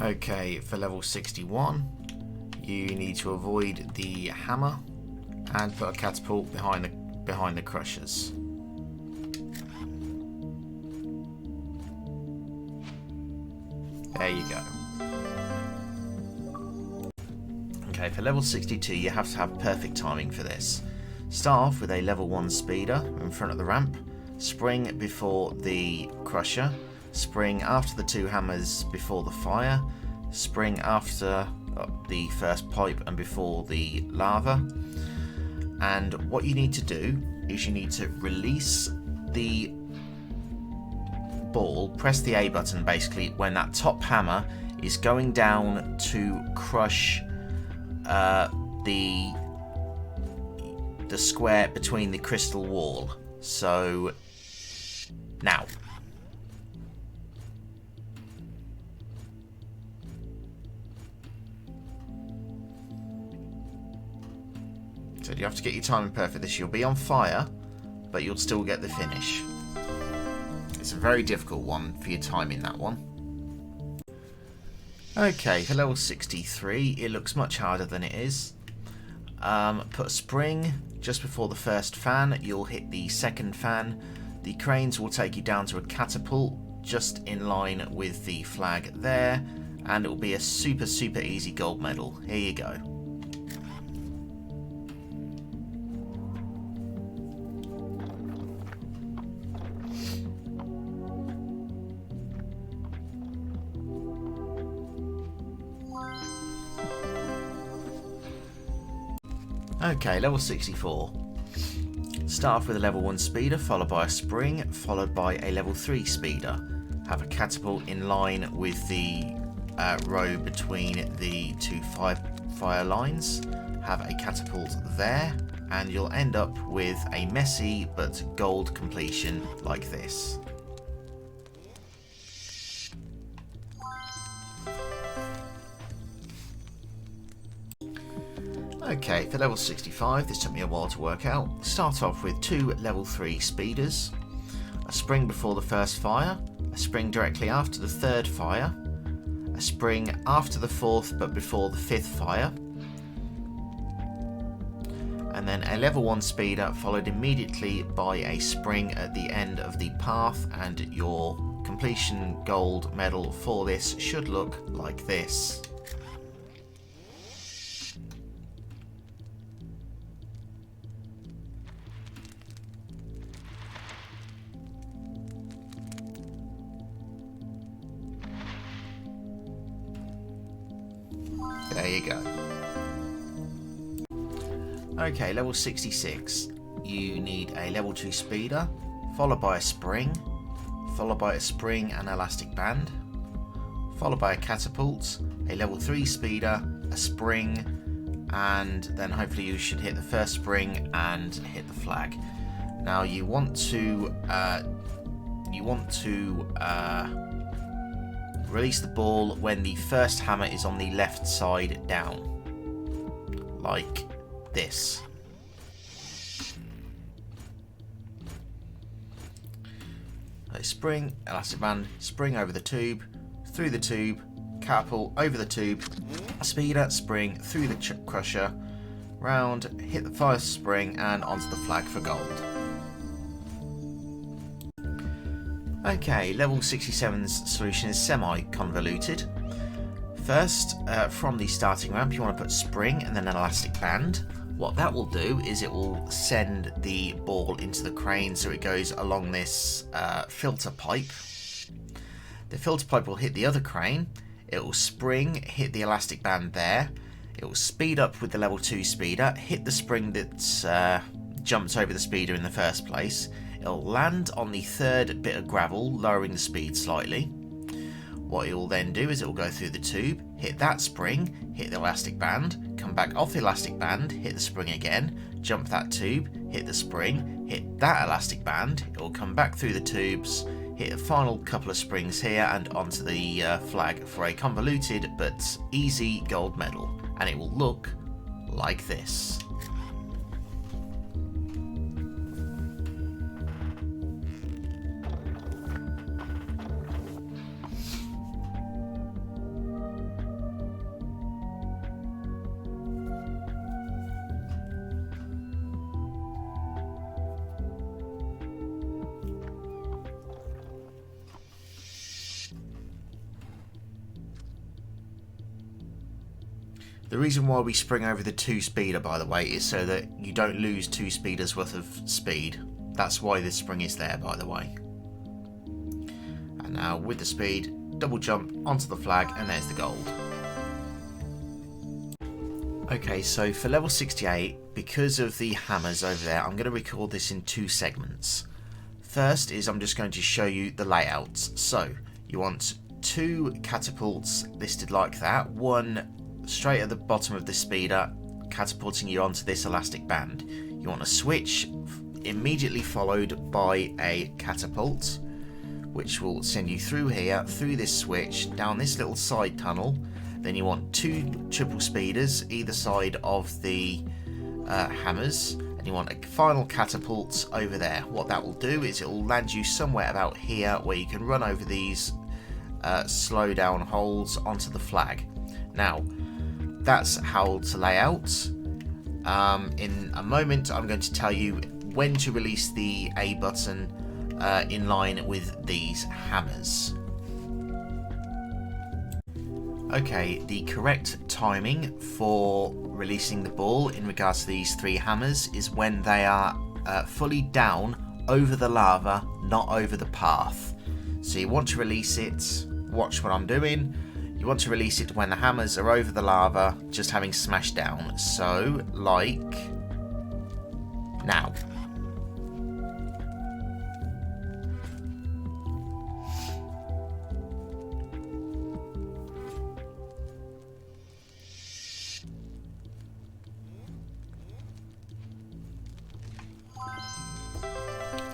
Okay, for level 61, you need to avoid the hammer and put a catapult behind the crushers. There you go. Okay, for level 62, you have to have perfect timing for this. Start off with a level 1 speeder in front of the ramp, spring before the crusher, spring after the 2 hammers before the fire, spring after the first pipe and before the lava. And what you need to do is you need to release the ball, press the A button basically when that top hammer is going down to crush the square between the crystal wall. So now so you have to get your timing perfect. This, you'll be on fire, but you'll still get the finish. It's a very difficult one for your timing, that one. Okay, for level 63, it looks much harder than it is. Put a spring just before the first fan. You'll hit the second fan. The cranes will take you down to a catapult just in line with the flag there, and it will be a super easy gold medal. Here you go. Okay, level 64. Start off with a level 1 speeder, followed by a spring, followed by a level 3 speeder. Have a catapult in line with the row between the 2 fire lines. Have a catapult there, and you'll end up with a messy but gold completion like this. Okay, for level 65, this took me a while to work out. Start off with 2 level 3 speeders, a spring before the first fire, a spring directly after the third fire, a spring after the fourth but before the fifth fire, and then a level 1 speeder followed immediately by a spring at the end of the path, and your completion gold medal for this should look like this. There you go. Okay, level 66. You need a level 2 speeder, followed by a spring and elastic band, followed by a catapult, a level 3 speeder, a spring, and then hopefully you should hit the first spring and hit the flag. Now you want to release the ball when the first hammer is on the left side down, like this. A spring, elastic band, spring over the tube, through the tube, catapult over the tube, speeder, spring, through the crusher, round, hit the first spring and onto the flag for gold. Okay, level 67's solution is semi-convoluted. First, from the starting ramp, you want to put spring and then an elastic band. What that will do is it will send the ball into the crane so it goes along this filter pipe. The filter pipe will hit the other crane, it will spring, hit the elastic band there, it will speed up with the level 2 speeder, hit the spring that jumps over the speeder in the first place. It'll land on the third bit of gravel, lowering the speed slightly. What it will then do is it will go through the tube, hit that spring, hit the elastic band, come back off the elastic band, hit the spring again, jump that tube, hit the spring, hit that elastic band, it will come back through the tubes, hit a final couple of springs here and onto the flag for a convoluted but easy gold medal. And it will look like this. The reason why we spring over the 2-speeder, by the way, is so that you don't lose 2 speeders worth of speed. That's why this spring is there, by the way. And now with the speed, double jump onto the flag, and there's the gold. Okay, so for level 68, because of the hammers over there, I'm going to record this in 2 segments. First is I'm just going to show you the layouts. So you want 2 catapults listed like that, one straight at the bottom of the speeder, catapulting you onto this elastic band. You want a switch immediately followed by a catapult, which will send you through here, through this switch, down this little side tunnel. Then you want 2 triple speeders either side of the hammers, and you want a final catapult over there. What that will do is it will land you somewhere about here where you can run over these slow down holes onto the flag. Now, that's how to lay out. In a moment, I'm going to tell you when to release the A button in line with these hammers. Okay, the correct timing for releasing the ball in regards to these 3 hammers is when they are fully down over the lava, not over the path. So you want to release it, watch what I'm doing, you want to release it when the hammers are over the lava, just having smashed down. So, like now.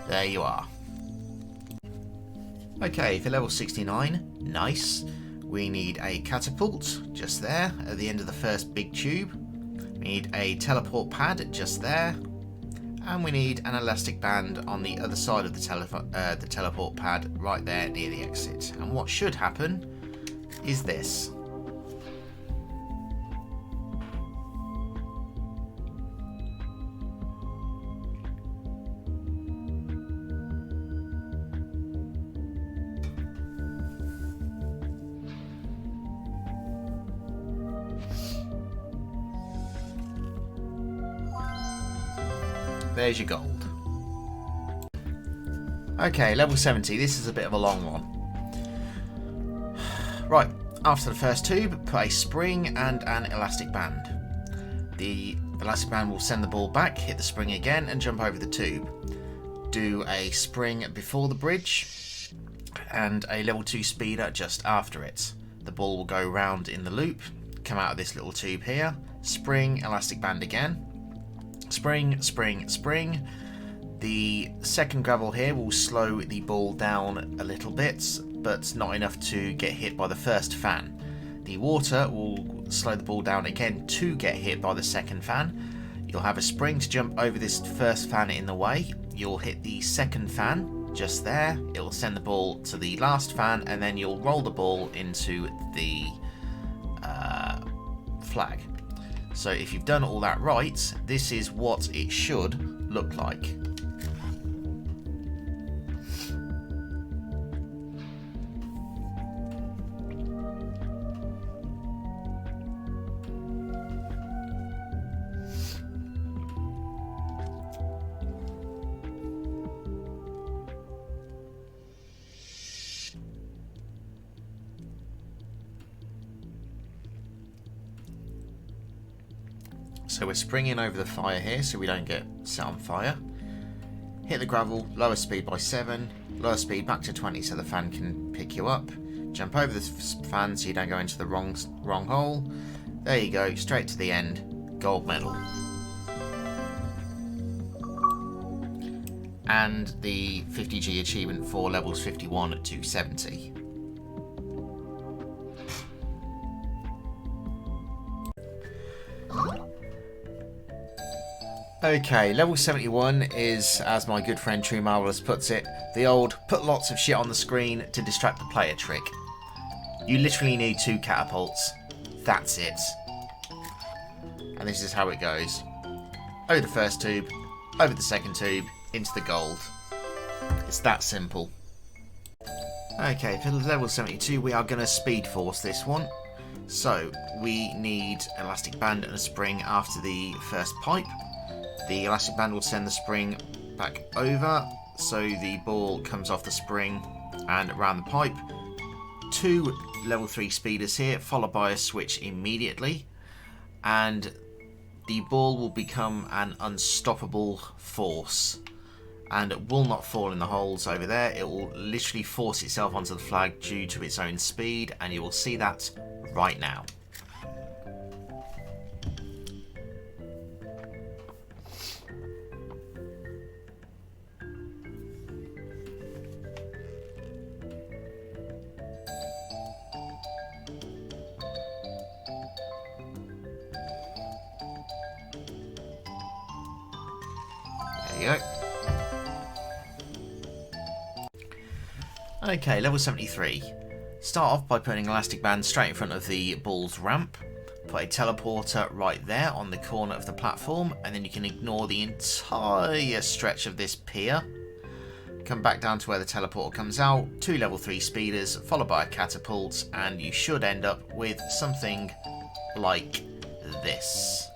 There you are. Okay, for level 69, nice. We need a catapult, just there, at the end of the first big tube. We need a teleport pad, just there. And we need an elastic band on the other side of the teleport pad, right there near the exit. And what should happen is this. There's your gold. Okay, level 70. This is a bit of a long one. Right, after the first tube, put a spring and an elastic band. The elastic band will send the ball back, hit the spring again, and jump over the tube. Do a spring before the bridge, and a level 2 speeder just after it. The ball will go round in the loop, come out of this little tube here, spring, elastic band again. Spring, spring, spring. The second gravel here will slow the ball down a little bit, but not enough to get hit by the first fan. The water will slow the ball down again to get hit by the second fan. You'll have a spring to jump over this first fan in the way. You'll hit the second fan just there. It will send the ball to the last fan, and then you'll roll the ball into the flag. So if you've done all that right, this is what it should look like. So we're springing over the fire here so we don't get set on fire. Hit the gravel, lower speed by 7, lower speed back to 20 so the fan can pick you up. Jump over the fan so you don't go into the wrong hole. There you go, straight to the end, gold medal. And the 50G achievement for levels 51 to 70. Okay, level 71 is, as my good friend True Marvelous puts it, the old put lots of shit on the screen to distract the player trick. You literally need 2 catapults. That's it. And this is how it goes. Over the first tube, over the second tube, into the gold. It's that simple. Okay, for level 72 we are going to speed force this one. So we need an elastic band and a spring after the first pipe. The elastic band will send the spring back over, so the ball comes off the spring and around the pipe. 2 level 3 speeders here, followed by a switch immediately, and the ball will become an unstoppable force, and it will not fall in the holes over there. It will literally force itself onto the flag due to its own speed, and you will see that right now. There you go. Okay, level 73. Start off by putting an elastic band straight in front of the ball's ramp. Put a teleporter right there on the corner of the platform, and then you can ignore the entire stretch of this pier. Come back down to where the teleporter comes out, 2 level 3 speeders, followed by a catapult, and you should end up with something like this.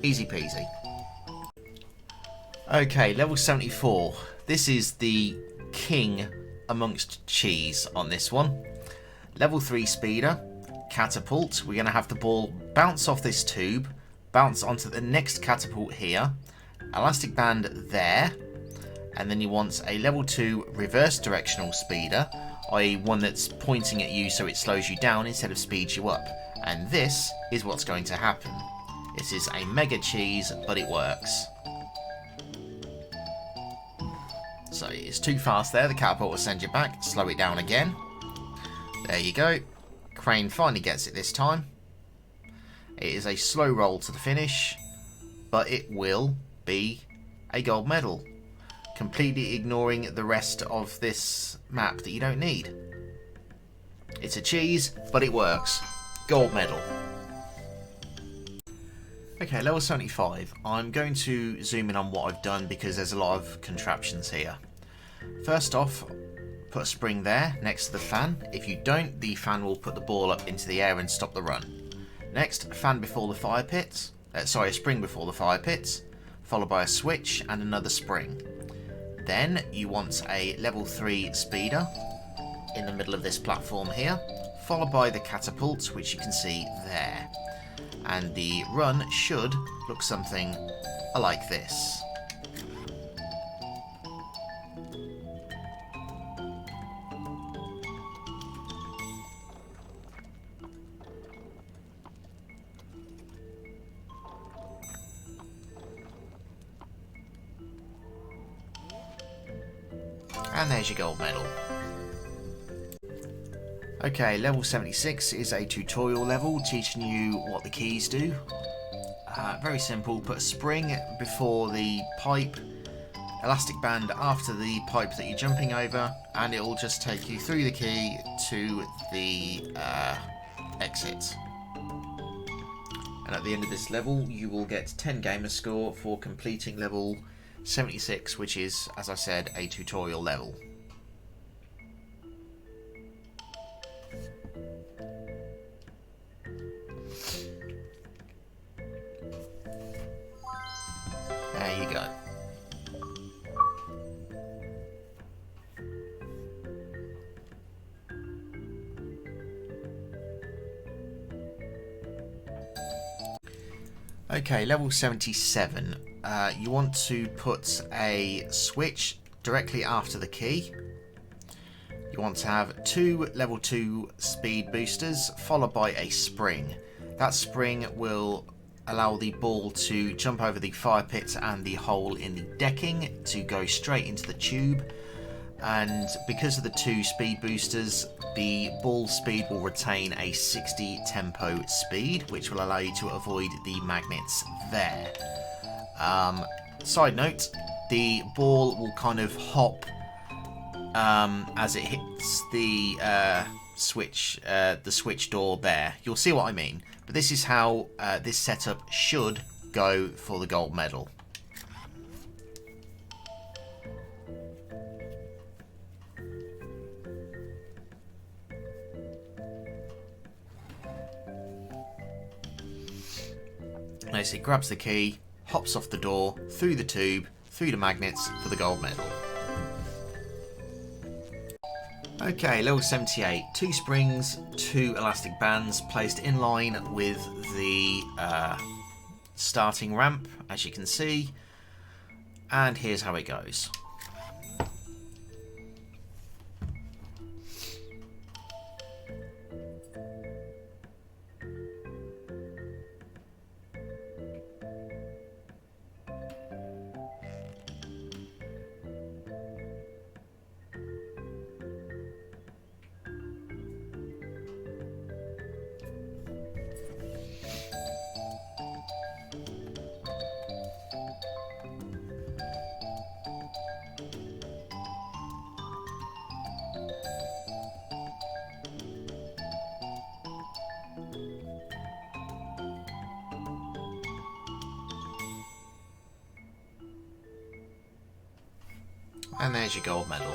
Easy peasy. Okay, level 74. This is the king amongst cheese on this one. Level 3 speeder, catapult. We're going to have the ball bounce off this tube, bounce onto the next catapult here, elastic band there, and then you want a level 2 reverse directional speeder, i.e. one that's pointing at you so it slows you down instead of speeds you up. And this is what's going to happen. This is a mega cheese, but it works. So it's too fast there, the catapult will send you back, slow it down again. There you go. Crane finally gets it this time. It is a slow roll to the finish, but it will be a gold medal, completely ignoring the rest of this map that you don't need. It's a cheese, but it works. Gold medal. Okay, level 75. I'm going to zoom in on what I've done because there's a lot of contraptions here. First off, put a spring there next to the fan. If you don't, the fan will put the ball up into the air and stop the run. Next, a fan before the fire pits. A spring before the fire pits, followed by a switch and another spring. Then you want a level 3 speeder in the middle of this platform here, followed by the catapult, which you can see there. And the run should look something like this. And there's your gold medal. Okay, level 76 is a tutorial level teaching you what the keys do. Very simple, put a spring before the pipe, elastic band after the pipe that you're jumping over, and it will just take you through the key to the exit. And at the end of this level you will get 10 gamer score for completing level 76, which is, as I said, a tutorial level. There you go. Okay, level 77. You want to put a switch directly after the key. You want to have 2 level 2 speed boosters followed by a spring. That spring will allow the ball to jump over the fire pit and the hole in the decking to go straight into the tube, and because of the 2 speed boosters, the ball speed will retain a 60 tempo speed, which will allow you to avoid the magnets there. Side note, the ball will kind of hop as it hits the switch door there. You'll see what I mean. But this is how this setup should go for the gold medal. basically grabs the key, hops off the door, through the tube, through the magnets for the gold medal. Okay, level 78. 2 springs, 2 elastic bands placed in line with the starting ramp, as you can see. And here's how it goes. And there's your gold medal.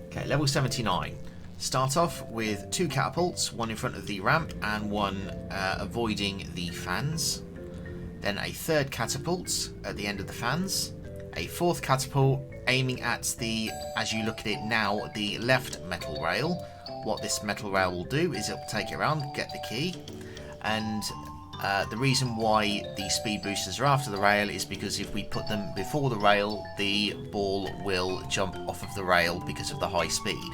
Okay, level 79. Start off with 2 catapults, one in front of the ramp and one avoiding the fans. Then a 3rd catapult at the end of the fans. A 4th catapult aiming at the, as you look at it now, the left metal rail. What this metal rail will do is it will take it around, get the key, and the reason why the speed boosters are after the rail is because if we put them before the rail, the ball will jump off of the rail because of the high speed.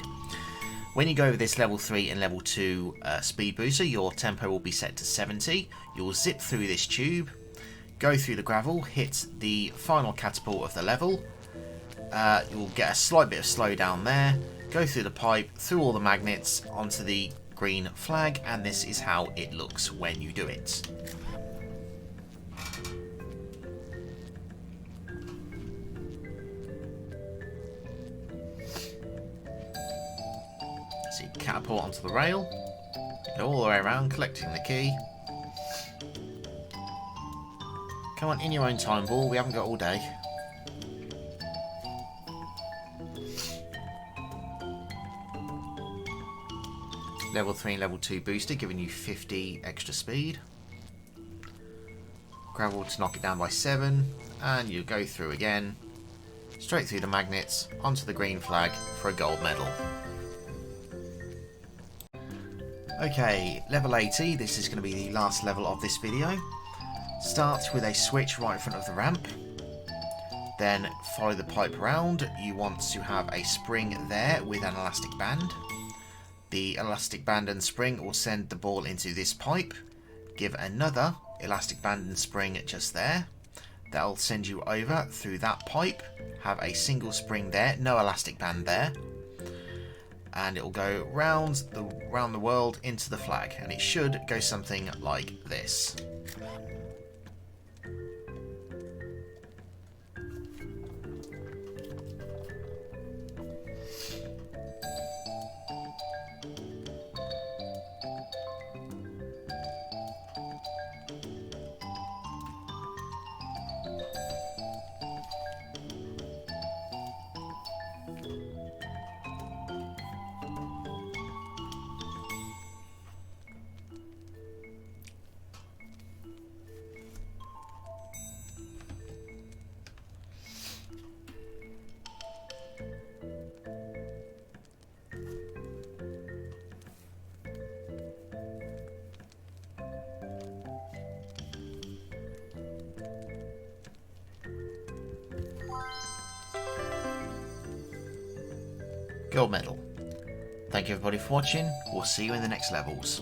When you go with this level 3 and level 2 speed booster, your tempo will be set to 70. You'll zip through this tube, go through the gravel, hit the final catapult of the level. You'll get a slight bit of slowdown there, go through the pipe, through all the magnets, onto the green flag, and this is how it looks when you do it. So you catapult onto the rail, go all the way around collecting the key. Come on, in your own time, ball, we haven't got all day. Level 3 and level 2 booster giving you 50 extra speed. Gravel to knock it down by 7, and you go through again, straight through the magnets, onto the green flag for a gold medal. Okay, level 80, this is going to be the last level of this video. Starts with a switch right in front of the ramp, then follow the pipe around. You want to have a spring there with an elastic band. The elastic band and spring will send the ball into this pipe. Give another elastic band and spring just there. That'll send you over through that pipe. Have a single spring there, no elastic band there. And it will go round the world into the flag. And it should go something like this. Gold medal. Thank you everybody for watching. We'll see you in the next levels.